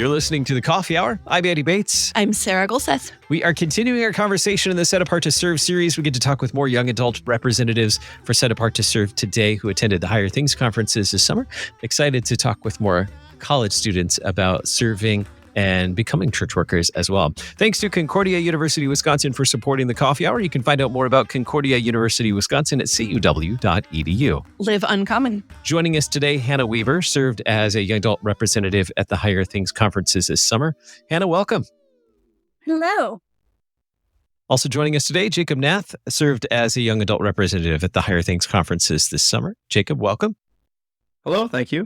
You're listening to The Coffee Hour. I'm Andy Bates. I'm Sarah Golseth. We are continuing our conversation in the Set Apart to Serve series. We get to talk with more young adult representatives for Set Apart to Serve today who attended the Higher Things conferences this summer. Excited to talk with more college students about serving and becoming church workers as well. Thanks to Concordia University, Wisconsin for supporting the Coffee Hour. You can find out more about Concordia University, Wisconsin at cuw.edu. Live uncommon. Joining us today, Hannah Weaver served as a young adult representative at the Higher Things conferences this summer. Hannah, welcome. Hello. Also joining us today, Jakob Nath served as a young adult representative at the Higher Things conferences this summer. Jakob, welcome. Hello, thank you.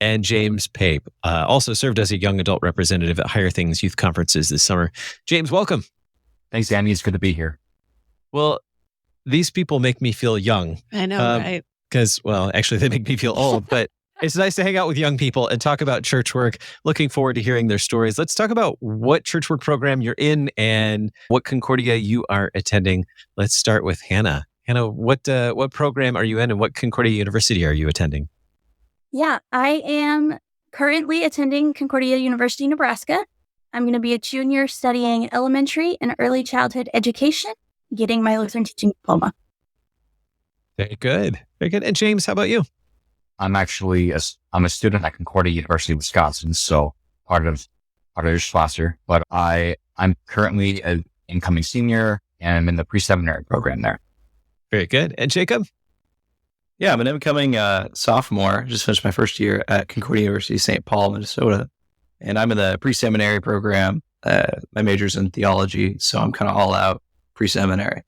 And James Pape also served as a young adult representative at Higher Things youth conferences this summer. James, welcome. Thanks, Andy. It's good to be here. Well, these people make me feel young. I know, right? Because, well, actually, they make me feel old, but it's nice to hang out with young people and talk about church work. Looking forward to hearing their stories. Let's talk about what church work program you're in and what Concordia you are attending. Let's start with Hannah. Hannah, what program are you in and what Concordia University are you attending? Yeah, I am currently attending Concordia University, Nebraska. I'm going to be a junior studying elementary and early childhood education, getting my Lutheran teaching diploma. Very good. Very good. And James, how about you? I'm a student at Concordia University, Wisconsin, so part of your sponsor, but I'm currently an incoming senior and I'm in the pre-seminary program there. Very good. And Jakob? Yeah, I'm an incoming sophomore. Just finished my first year at Concordia University, St. Paul, Minnesota. And I'm in the pre-seminary program. My major's in theology, so I'm kind of all out pre-seminary.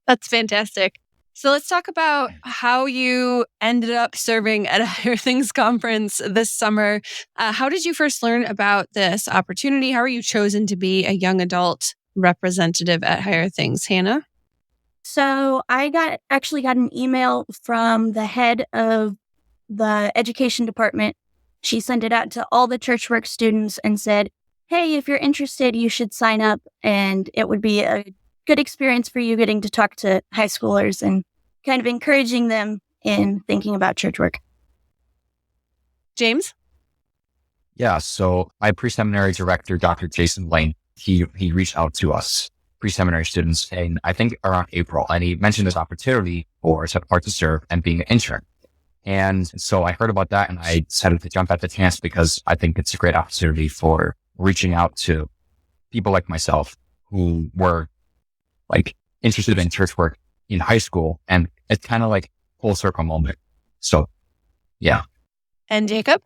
That's fantastic. So let's talk about how you ended up serving at a Higher Things conference this summer. How did you first learn about this opportunity? How were you chosen to be a young adult representative at Higher Things? Hannah? So I actually got an email from the head of the education department. She sent it out to all the church work students and said, hey, if you're interested, you should sign up. And it would be a good experience for you getting to talk to high schoolers and kind of encouraging them in thinking about church work. James? Yeah, so my pre-seminary director, Dr. Jason Lane, he reached out to us pre-seminary students in, I think, around April. And he mentioned this opportunity for Set Apart to Serve and being an intern. And so I heard about that and I decided to jump at the chance because I think it's a great opportunity for reaching out to people like myself who were like interested in church work in high school. And it's kind of like full circle moment. So, yeah. And Jakob?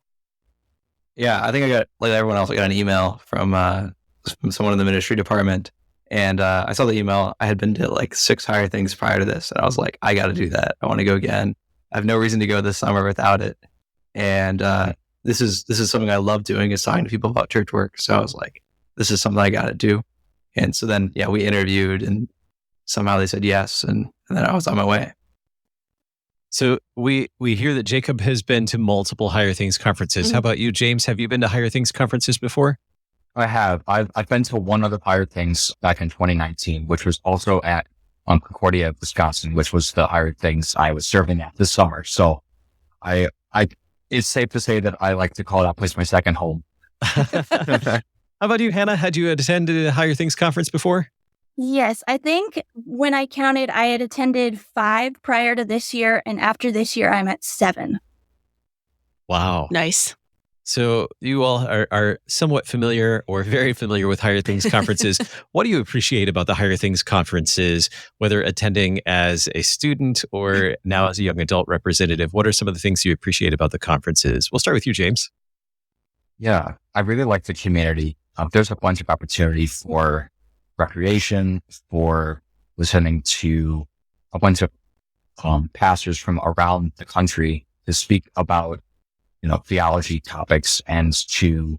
Yeah, I think I got, like everyone else, I got an email from someone in the ministry department. And I saw the email. I had been to like 6 Higher Things prior to this. And I was like, I got to do that. I want to go again. I have no reason to go this summer without it. And this is something I love doing, is talking to people about church work. So I was like, this is something I got to do. And so then, yeah, we interviewed and somehow they said yes. And then I was on my way. So we hear that Jakob has been to multiple Higher Things conferences. How about you, James? Have you been to Higher Things conferences before? I have. I've been to one other Higher Things back in 2019, which was also at Concordia, Wisconsin, which was the Higher Things I was serving at this summer. So it's safe to say that I like to call that place my second home. How about you, Hannah? Had you attended a Higher Things conference before? Yes, I think when I counted, I had attended 5 prior to this year. And after this year, I'm at 7. Wow. Nice. So you all are somewhat familiar or very familiar with Higher Things conferences. What do you appreciate about the Higher Things conferences, whether attending as a student or now as a young adult representative? What are some of the things you appreciate about the conferences? We'll start with you, James. Yeah, I really like the community. There's a bunch of opportunity for recreation, for listening to a bunch of pastors from around the country to speak about theology topics and to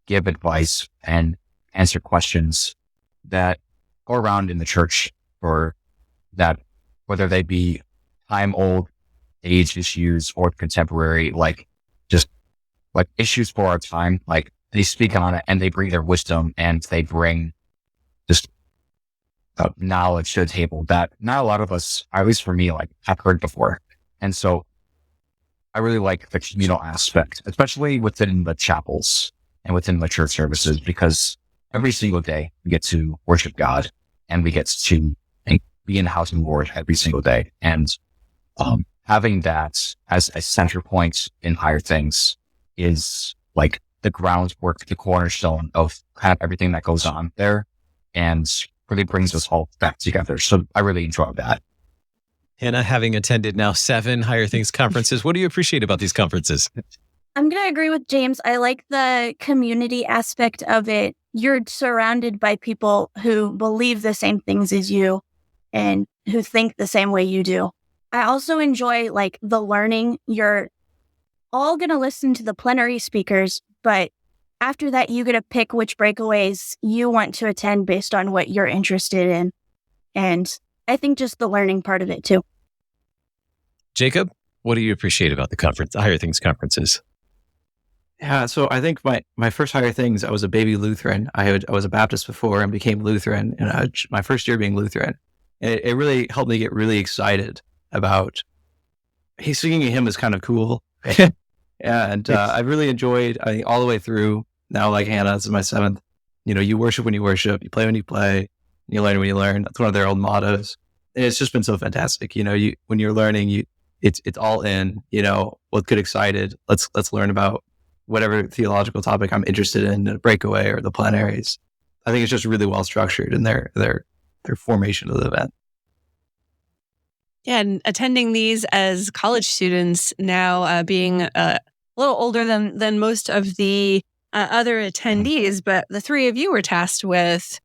give advice and answer questions that go around in the church for that, whether they be time old age issues or contemporary, like just like issues for our time. Like they speak on it and they bring their wisdom and they bring just knowledge to the table that not a lot of us, at least for me, like have heard before. And so I really like the communal aspect, especially within the chapels and within the church services, because every single day we get to worship God and we get to be in the house of the Lord every single day. And having that as a center point in higher things is like the groundwork, the cornerstone of kind of everything that goes on there, and really brings us all back together. So I really enjoy that. Hannah, having attended now 7 Higher Things conferences, what do you appreciate about these conferences? I'm going to agree with James. I like the community aspect of it. You're surrounded by people who believe the same things as you and who think the same way you do. I also enjoy like the learning. You're all going to listen to the plenary speakers, but after that, you get to pick which breakaways you want to attend based on what you're interested in. And I think just the learning part of it too. Jacob, what do you appreciate about the Higher Things conferences? Yeah, so I think my first Higher Things, I was a baby Lutheran. I was a Baptist before and became Lutheran, and my first year being Lutheran. And it really helped me get really excited about, hey, singing a hymn is kind of cool. And I've really enjoyed, I think, all the way through. Now, like Hannah, this is my 7th. You worship when you worship, you play when you play, you learn when you learn. That's one of their old mottos. And it's just been so fantastic. When you're learning, it's all in. Let's get excited. Let's learn about whatever theological topic I'm interested in, the breakaway or the plenaries. I think it's just really well structured in their formation of the event. Yeah, and attending these as college students now, being a little older than most of the other attendees, but the 3 of you were tasked with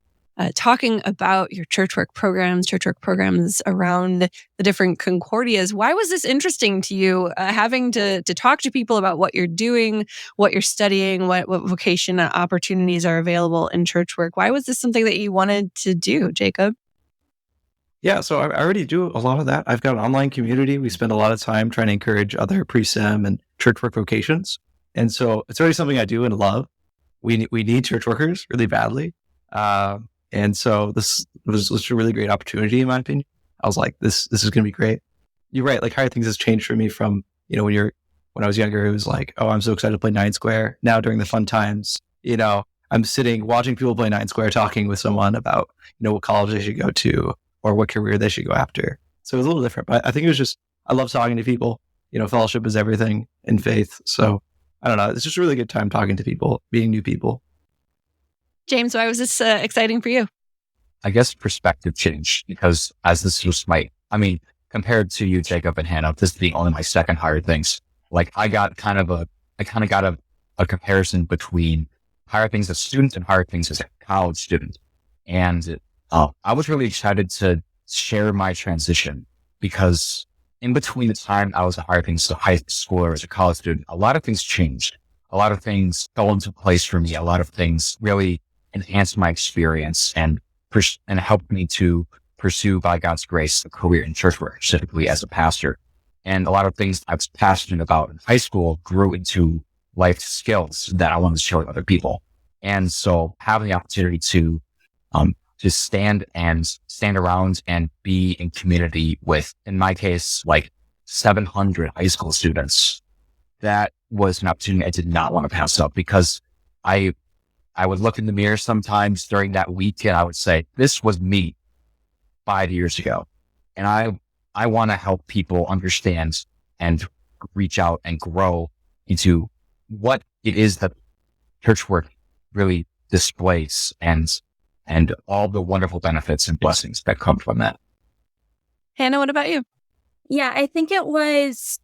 talking about your church work programs around the different Concordias. Why was this interesting to you, having to talk to people about what you're doing, what you're studying, what vocation opportunities are available in church work? Why was this something that you wanted to do, Jacob? Yeah, so I already do a lot of that. I've got an online community. We spend a lot of time trying to encourage other pre-sem and church work vocations. And so it's already something I do and love. We need church workers really badly. And so this was a really great opportunity, in my opinion. I was like, this is going to be great. You're right. Like, Higher Things has changed for me from, when I was younger, it was like, oh, I'm so excited to play 9 Square. Now during the fun times, I'm sitting, watching people play 9 Square, talking with someone about, what college they should go to or what career they should go after. So it was a little different, but I think it was just, I love talking to people. Fellowship is everything in faith. So I don't know. It's just a really good time talking to people, meeting new people. James, why was this exciting for you? I guess perspective change, because as this was compared to you, Jacob and Hannah, this being only my 2nd Higher Things, like I kind of got a comparison between Higher Things as students and Higher Things as a college student. And I was really excited to share my transition, because in between the time I was a Higher Things, a high schooler, as a college student, a lot of things changed. A lot of things fell into place for me. A lot of things really enhanced my experience and helped me to pursue, by God's grace, a career in church work, specifically as a pastor. And a lot of things I was passionate about in high school grew into life skills that I wanted to share with other people. And so having the opportunity to stand around and be in community with, in my case, like 700 high school students, that was an opportunity I did not want to pass up, because I would look in the mirror sometimes during that week and I would say, this was me 5 years ago. And I want to help people understand and reach out and grow into what it is that church work really displays and all the wonderful benefits and blessings that come from that. Hannah, what about you? Yeah, I think it was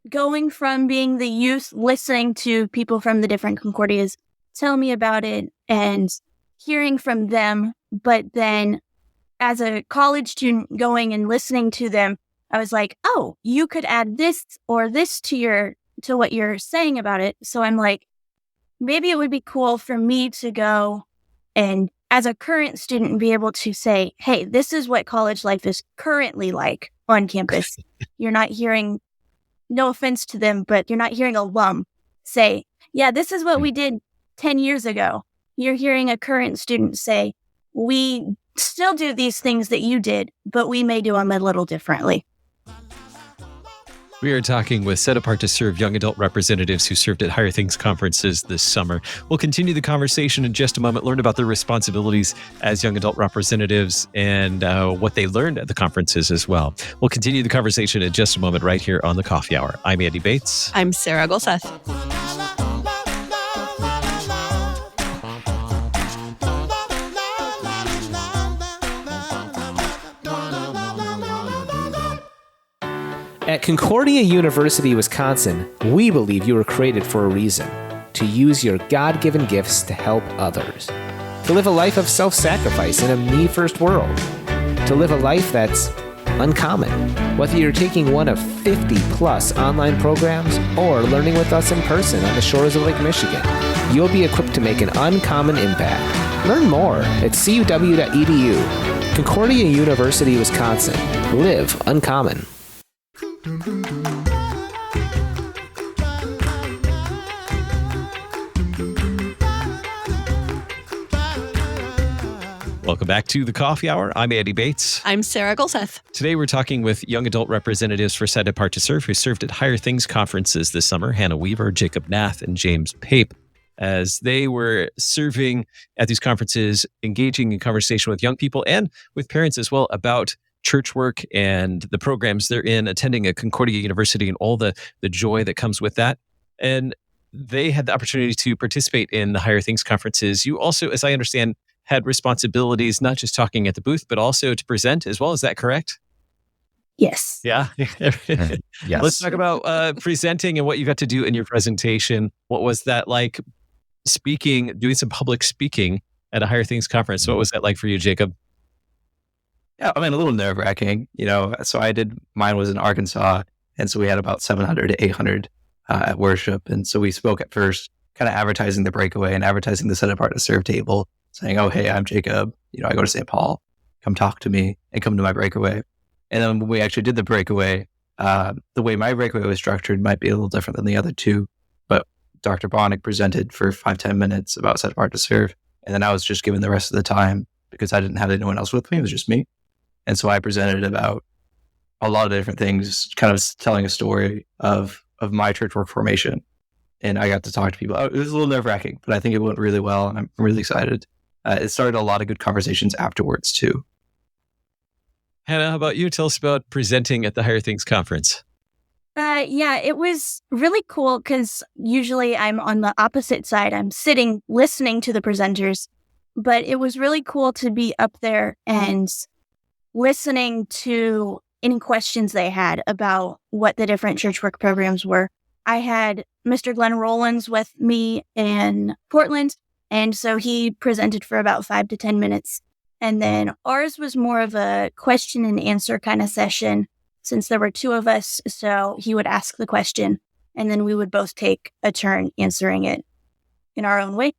going from being the youth, listening to people from the different Concordias tell me about it and hearing from them. But then as a college student going and listening to them, I was like, oh, you could add this or this to what you're saying about it. So I'm like, maybe it would be cool for me to go and as a current student be able to say, hey, this is what college life is currently like on campus. You're not hearing, no offense to them, but you're not hearing a alum say, yeah, this is what we did 10 years ago. You're hearing a current student say, we still do these things that you did, but we may do them a little differently. We are talking with Set Apart to Serve young adult representatives who served at Higher Things conferences this summer. We'll continue the conversation in just a moment, learn about their responsibilities as young adult representatives and what they learned at the conferences as well. We'll continue the conversation in just a moment right here on the Coffee Hour. I'm Andy Bates. I'm Sarah Golseth. At Concordia University, Wisconsin, we believe you were created for a reason: to use your God-given gifts to help others, to live a life of self-sacrifice in a me-first world, to live a life that's uncommon. Whether you're taking one of 50-plus online programs or learning with us in person on the shores of Lake Michigan, you'll be equipped to make an uncommon impact. Learn more at cuw.edu. Concordia University, Wisconsin. Live uncommon. Welcome back to the Coffee Hour. I'm Andy Bates. I'm Sarah Golseth. Today we're talking with young adult representatives for Set Apart to Serve who served at Higher Things conferences this summer, Hannah Weaver, Jakob Nath, and James Pape. As they were serving at these conferences, engaging in conversation with young people and with parents as well about church work and the programs they're in, attending a Concordia University and all the joy that comes with that. And they had the opportunity to participate in the Higher Things conferences. You also, as I understand, had responsibilities, not just talking at the booth, but also to present as well. Is that correct? Yes. Yeah. Yes. Let's talk about presenting and what you got to do in your presentation. What was that like speaking, doing some public speaking at a Higher Things conference? What was that like for you, Jakob? Yeah, I mean, a little nerve-wracking, So mine was in Arkansas, and so we had about 700 to 800 at worship. And so we spoke at first, kind of advertising the breakaway and advertising the Set Apart to Serve table, saying, oh, hey, I'm Jakob. I go to St. Paul. Come talk to me and come to my breakaway. And then when we actually did the breakaway, the way my breakaway was structured might be a little different than the other two. But Dr. Bonnick presented for 5-10 minutes about Set Apart to Serve. And then I was just given the rest of the time because I didn't have anyone else with me. It was just me. And so I presented about a lot of different things, kind of telling a story of my church work formation. And I got to talk to people. It was a little nerve-wracking, but I think it went really well, and I'm really excited. It started a lot of good conversations afterwards, too. Hannah, how about you? Tell us about presenting at the Higher Things conference. Yeah, it was really cool because usually I'm on the opposite side. I'm sitting, listening to the presenters, but it was really cool to be up there and listening to any questions they had about what the different church work programs were. I had Mr. Glenn Rollins with me in Portland, and so he presented for about 5 to 10 minutes. And then ours was more of a question and answer kind of session since there were 2 of us. So he would ask the question, and then we would both take a turn answering it in our own way.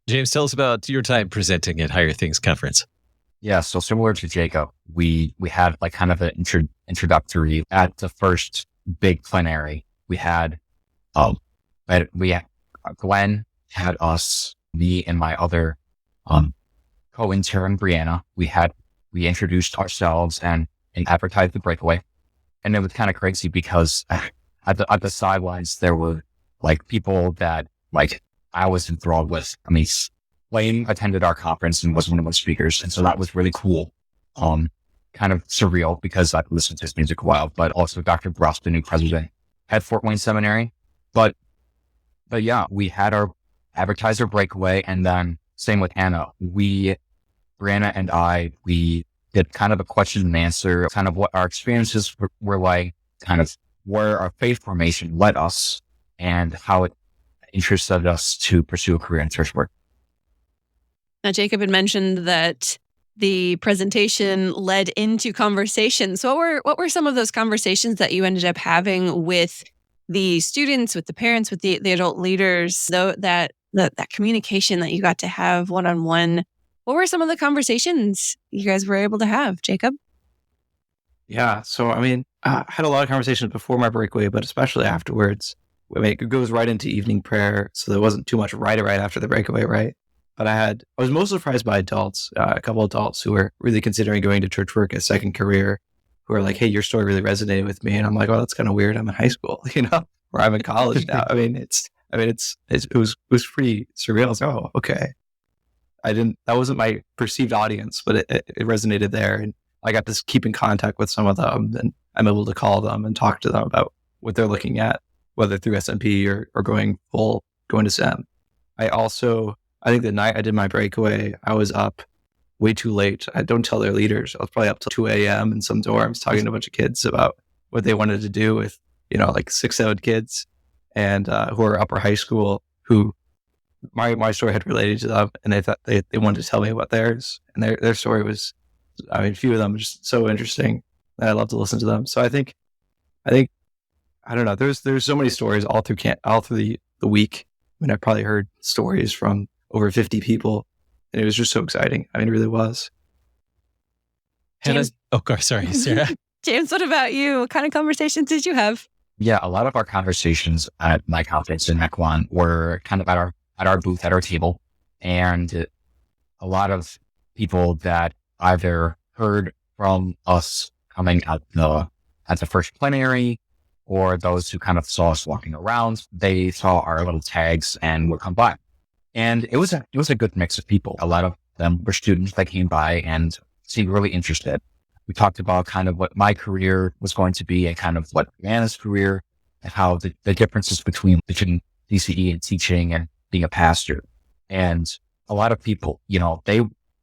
James, tell us about your time presenting at Higher Things conference. Yeah, so similar to Jacob, we had like kind of an introductory at the first big plenary. We had Glenn had us, me and my other co-intern Brianna. We introduced ourselves and advertised the breakaway, and it was kind of crazy because at the sidelines there were like people that like I was enthralled with. I mean, Lane attended our conference and was one of the speakers. And so that was really cool. Kind of surreal because I've listened to his music a while, but also Dr. Bross, the new president, at Fort Wayne Seminary. But yeah, we had our advertiser breakaway, and then same with Hannah. Brianna and we did kind of a question and answer, kind of what our experiences were like, kind of where our faith formation led us and how it interested us to pursue a career in church work. Now, Jakob had mentioned that the presentation led into conversations. So what were some of those conversations that you ended up having with the students, with the parents, with the adult leaders, so that communication that you got to have one-on-one? What were some of the conversations you guys were able to have, Jakob? Yeah, so I mean, I had a lot of conversations before my breakaway, but especially afterwards. I mean, it goes right into evening prayer, so there wasn't too much right after the breakaway, right? But I was most surprised by adults, a couple adults who were really considering going to church work as second career. who are like, "Hey, your story really resonated with me," and I'm like, "Oh, that's kind of weird. I'm in high school, or I'm in college now." It was pretty surreal. I was like, "Oh, okay." That wasn't my perceived audience, but it resonated there. And I got to keep in contact with some of them, and I'm able to call them and talk to them about what they're looking at, whether through SMP or going to SEM. I think the night I did my breakaway, I was up way too late. I don't tell their leaders. I was probably up till 2 a.m. in some dorms talking to a bunch of kids about what they wanted to do with, like 6, 7 kids and who are upper high school who my story had related to them, and they thought they wanted to tell me about theirs, and their story was, a few of them were just so interesting that I love to listen to them. So I think I don't know. There's so many stories all through the week. I mean, I probably heard stories from over 50 people, and it was just so exciting. I mean, it really was. Hannah, sorry, Sarah. James, what about you? What kind of conversations did you have? Yeah, a lot of our conversations at my conference in Mequon were kind of at our booth, at our table, and a lot of people that either heard from us coming at the first plenary, or those who kind of saw us walking around, they saw our little tags and would come by. And it was a good mix of people. A lot of them were students that came by and seemed really interested. We talked about kind of what my career was going to be and kind of what Anna's career, and how the differences between DCE and teaching and being a pastor. And a lot of people,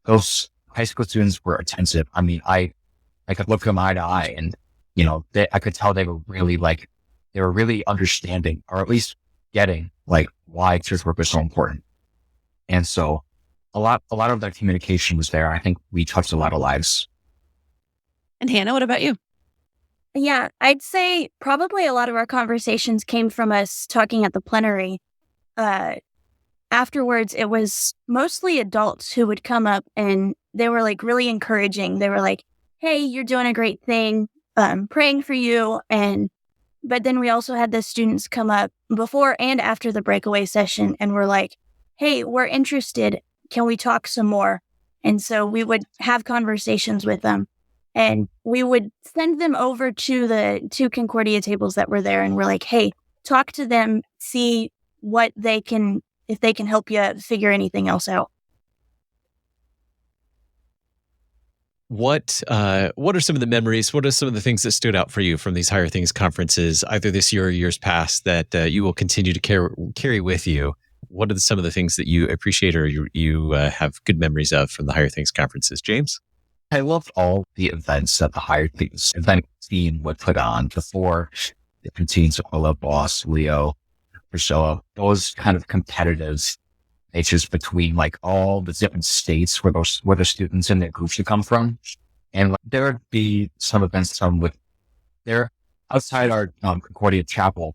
those high school students were attentive. I mean, I could look them eye to eye, and, I could tell they were really understanding, or at least getting why church work was so important. And so a lot of that communication was there. I think we touched a lot of lives. And Hannah, what about you? Yeah, I'd say probably a lot of our conversations came from us talking at the plenary. Afterwards, it was mostly adults who would come up, and they were really encouraging. They were like, "Hey, you're doing a great thing. Praying for you." But then we also had the students come up before and after the breakaway session and were like, "Hey, we're interested. Can we talk some more?" And so we would have conversations with them, and we would send them over to the 2 Concordia tables that were there, and we're like, "Hey, talk to them, see what if they can help you figure anything else out." What are some of the memories? What are some of the things that stood out for you from these Higher Things conferences, either this year or years past, that you will continue to carry with you? What are some of the things that you appreciate or you have good memories of from the Higher Things conferences? James? I loved all the events that the Higher Things event team would put on. The 4 different teams, Ola, Boss, Leo, Priscilla, those kind of competitive natures between all the different states where the students and their groups would come from. And there would be some events, outside our Concordia chapel,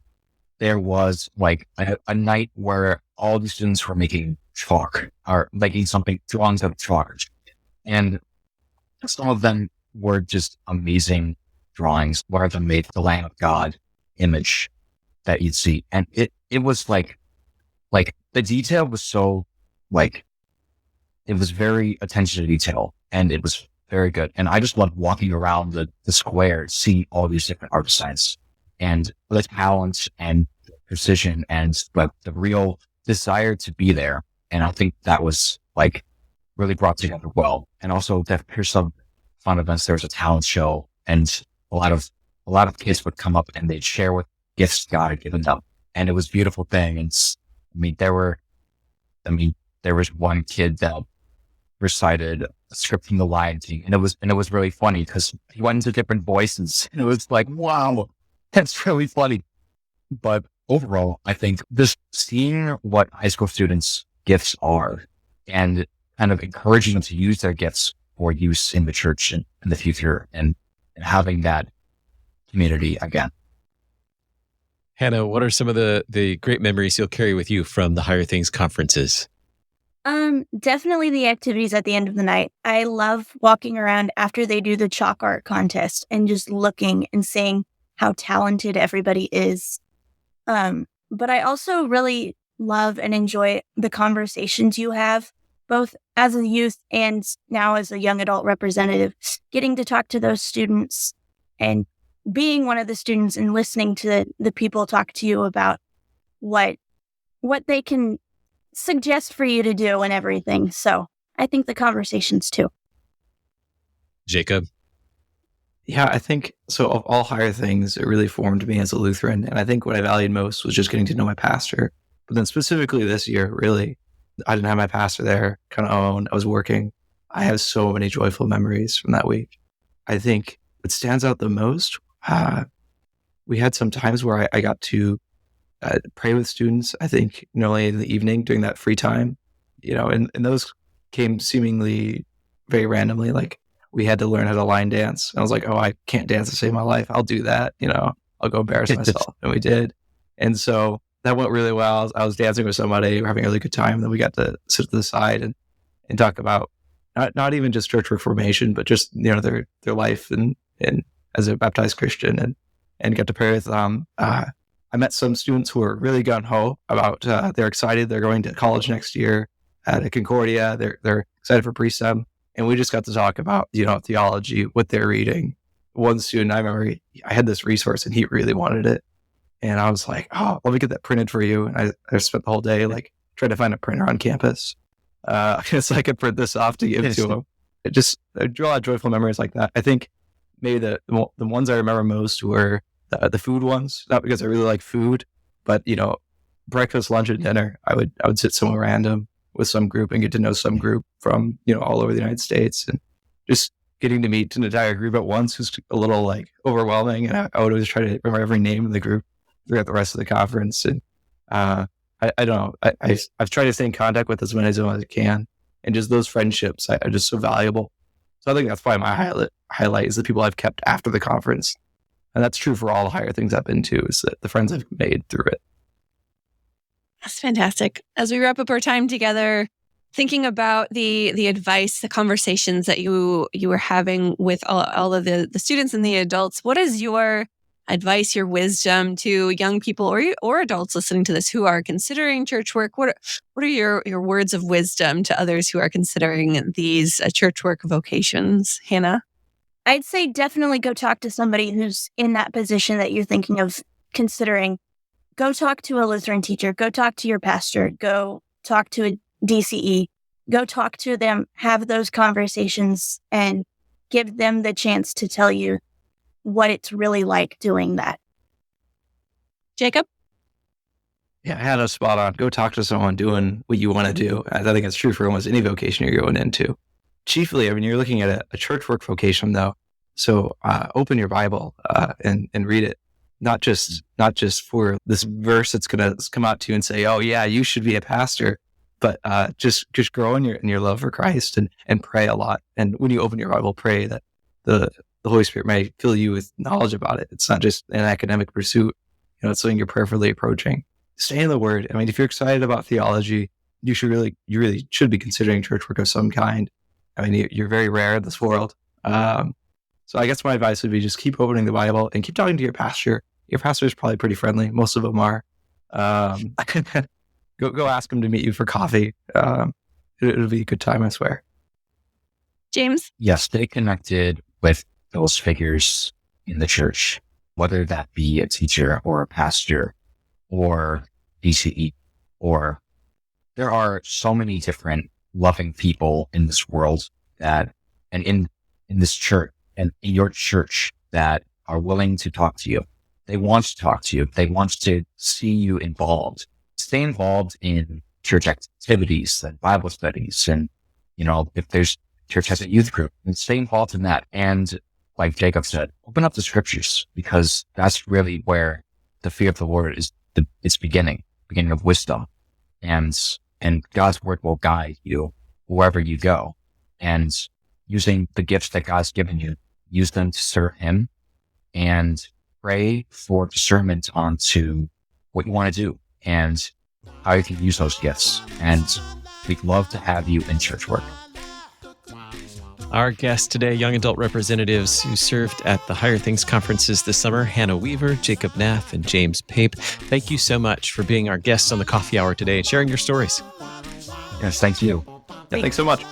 there was a night where all the students were making chalk, or making drawings out of chalk. And some of them were just amazing drawings. One of them made the Lamb of God image that you'd see. And it was the detail was so it was very attention to detail, and it was very good. And I just loved walking around the square, seeing all these different art designs and the talent and precision and the real desire to be there. And I think that was really brought together well. And also here's some fun events. There was a talent show, and a lot of kids would come up and they'd share what gifts God had given them. And it was a beautiful thing. And there was one kid that recited a script from The Lion King, and it was really funny because he went into different voices, and it was wow, that's really funny. But overall, I think just seeing what high school students' gifts are and kind of encouraging them to use their gifts for use in the church and in the future, and having that community again. Hannah, what are some of the great memories you'll carry with you from the Higher Things conferences? Definitely the activities at the end of the night. I love walking around after they do the chalk art contest and just looking and seeing how talented everybody is. But I also really love and enjoy the conversations you have, both as a youth and now as a young adult representative, getting to talk to those students and being one of the students and listening to the people talk to you about what they can suggest for you to do and everything. So I think the conversations too. Jacob? Yeah, I think so. Of all higher things, it really formed me as a Lutheran. And I think what I valued most was just getting to know my pastor. But then specifically this year, really, I didn't have my pastor there, kind of own. I was working. I have so many joyful memories from that week. I think what stands out the most, we had some times where I got to pray with students, I think, normally in the evening during that free time, and those came seemingly very randomly. Like, we had to learn how to line dance. And I was like, oh, I can't dance to save my life. I'll do that. I'll go embarrass myself. And we did. And so that went really well. I was dancing with somebody, we're having a really good time. And then we got to sit to the side and talk about not even just church reformation, but just, their life and as a baptized Christian and got to pray with them. I met some students who were really gung-ho about, they're excited. They're going to college next year at Concordia. They're excited for pre-sem. And we just got to talk about, theology, what they're reading. One student, I remember I had this resource and he really wanted it. And I was like, oh, let me get that printed for you. And I spent the whole day trying to find a printer on campus. So I could print this off to give to him. I drew a lot of joyful memories like that. I think maybe the ones I remember most were the food ones, not because I really like food, but, breakfast, lunch, and dinner. I would sit somewhere random with some group and get to know some group from, all over the United States, and just getting to meet an entire group at once was a little overwhelming. And I would always try to remember every name in the group throughout the rest of the conference. And I don't know, I've tried to stay in contact with as many as I can, and just those friendships are just so valuable. So I think that's probably my highlight is the people I've kept after the conference. And that's true for all the higher things I've been to, is that the friends I've made through it. That's fantastic. As we wrap up our time together, thinking about the advice, the conversations that you were having with all of the students and the adults, what is your advice, your wisdom to young people or adults listening to this who are considering church work? What are your words of wisdom to others who are considering these church work vocations? Hannah? I'd say definitely go talk to somebody who's in that position that you're thinking of considering. Go talk to a Lutheran teacher. Go talk to your pastor. Go talk to a DCE. Go talk to them, have those conversations, and give them the chance to tell you what it's really like doing that. Jacob? Yeah, I had a spot on. Go talk to someone doing what you want to do. I think it's true for almost any vocation you're going into. Chiefly, you're looking at a church work vocation, though. So open your Bible and read it. Not just for this verse that's going to come out to you and say, oh, yeah, you should be a pastor, but just grow in your love for Christ and pray a lot. And when you open your Bible, pray that the Holy Spirit may fill you with knowledge about it. It's not just an academic pursuit. It's something you're prayerfully approaching. Stay in the Word. If you're excited about theology, you really should be considering church work of some kind. You're very rare in this world. So I guess my advice would be just keep opening the Bible and keep talking to your pastor. Your pastor is probably pretty friendly. Most of them are. Go ask him to meet you for coffee. It'll be a good time, I swear. James? Yes, stay connected with those figures in the church, whether that be a teacher or a pastor or DCE, or there are so many different loving people in this world and in this church and in your church that are willing to talk to you. They want to talk to you. They want to see you involved. Stay involved in church activities and Bible studies. And, if there's church has a youth group, and stay involved in that. And like Jacob said, open up the scriptures, because that's really where the fear of the Lord is its beginning of wisdom. And God's word will guide you wherever you go. And using the gifts that God's given you, use them to serve Him, and pray for discernment onto what you want to do and how you can use those gifts. And we'd love to have you in church work. Our guests today, young adult representatives who served at the Higher Things conferences this summer, Hannah Weaver, Jakob Nath, and James Pape. Thank you so much for being our guests on the Coffee Hour today and sharing your stories. Yes, thank you. Yeah, thanks so much.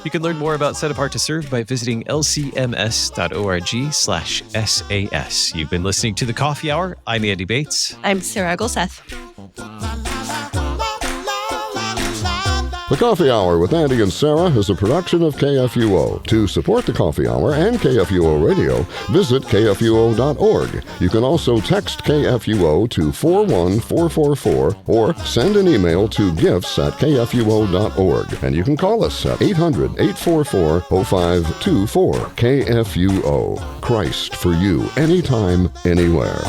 You can learn more about Set Apart to Serve by visiting lcms.org/SAS. You've been listening to The Coffee Hour. I'm Andy Bates. I'm Sarah Golseth. The Coffee Hour with Andy and Sarah is a production of KFUO. To support the Coffee Hour and KFUO Radio, visit kfuo.org. You can also text KFUO to 41444 or send an email to gifts@kfuo.org. And you can call us at 800-844-0524. KFUO. Christ for you, anytime, anywhere.